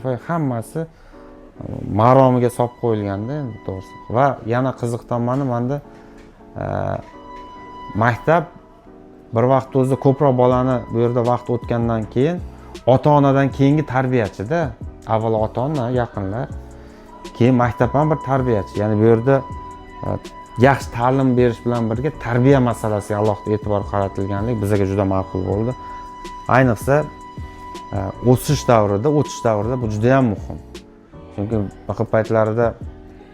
Wi-Fi hammasi maromiga solib qo'yilganda endi to'g'risi. Va yana qiziq tomoni menda maktab bir vaqt o'zi ko'proq bolani bu yerda vaqt o'tgandan keyin ota-onadan keyingi tarbiyachi-da. Avvalo ota-ona, yaqinlar, keyin maktab ham bir tarbiyachi. Ya'ni bu yerda yaxshi ta'lim berish bilan birga tarbiya masalasiga alohida e'tibor qaratilganligi bizga juda ma'qul bo'ldi. Ayniqsa o'tish davrida bu juda ham muhim. Chunki vaqt paytlarida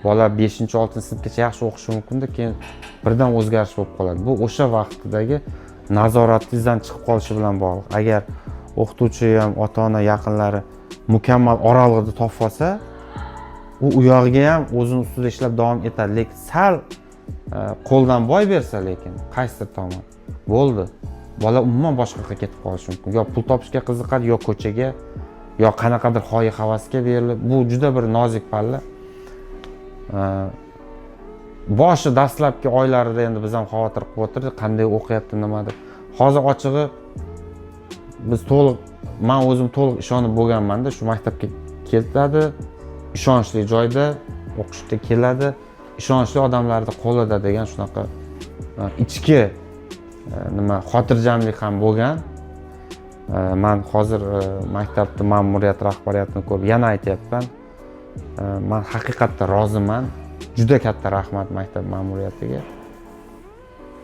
bola 5-6-sinfgacha yaxshi o'qishi mumkin-da, keyin birdan o'zgarish bo'lib qoladi. Bu o'sha vaqtdagi nazoratingizdan chiqib qolishi bilan bog'liq. Agar o'qituvchi ham, ota-ona yaqinlari mukammal oralig'ida topib olsa, u yog'iga ham o'zini ustida ishlab davom etadi. Lekin sal qo'ldan boy bersa, lekin qaysidir tomon bo'ldi. Bola umuman boshqa yoqqa ketib qolishi mumkin. Yo pul topishga qiziqadi, yo ko'chaga, yo qanaqadir xohi-havasga berilib. Bu juda bir nozik palla. Boshi dastlabki oylarida endi biz ham xavotir qilib o'tirdik, qanday o'qiyapti, nima deb. Hozir ochig'i biz men o'zim to'liq ishonib bo'lganman-da, shu maktabga keladi, ishonchli joyda o'qishga keladi, ishonchli odamlarning qo'lida degan shunaqa ichki xotirjamlik ham bo'lgan. Men hozir maktabning ma'muriyat rahbariyatini ko'rib yana aytyapman. Men haqiqatda roziman. Juda katta rahmat maktab ma'muriyatiga.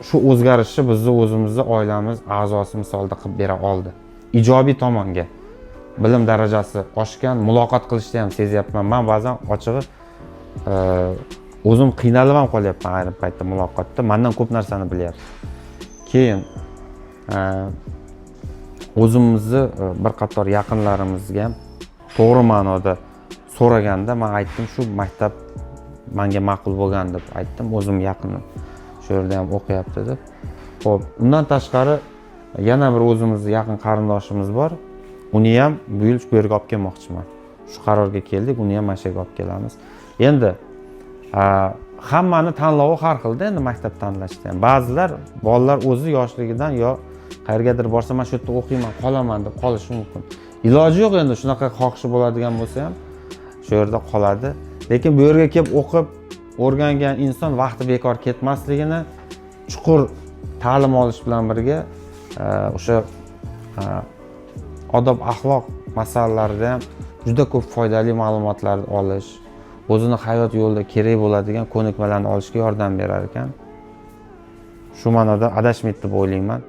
Shu o'zgarishni bizni o'zimizni oilamiz a'zosi misolida qilib bera oldi. Ijobiy tomonga. Bilim darajasi oshgan, muloqot qilishni ham sezyapman. Men ba'zan ochig'i o'zim qiynalib ham qolyapman ayrim paytda muloqotda. Mendan ko'p narsani bilyapti. Keyin o'zimizni bir qator yaqinlarimizga ham to'g'ri ma'noda so'raganda men aytdim, shu maktab menga ma'qul bo'lgan deb aytdim. O'zim yaqinim shu yerda ham o'qiyapti deb. Xo'p, undan tashqari yana bir o'zimizning yaqin qarindoshimiz bor. Uni ham bu yil bu yerga olib kelmoqchiman. Shu qarorga keldik, uni ham mana shu yerga olib kelamiz. Endi hammani tanlovi har xilda endi maktab tanlashda ham. Ba'zilar bolalar o'zi yoshligidan yo qayergadir borsa, men shu yerda o'qiyman, qolaman deb qolishi mumkin. Iloji yo'q endi shunaqa xohishi bo'ladigan bo'lsa ham shu yerda qoladi. Lekin bu yerga kelib o'qib, o'rgangan inson vaqti bekor ketmasligini, chuqur ta'lim olish bilan birga o'sha odob axloq masalalarida ham juda ko'p foydali ma'lumotlar olish, o'zini hayot yo'lida kerak bo'ladigan ko'nikmalarni olishga yordam berar ekan. Shu ma'noda adashmaydi deb o'ylayman.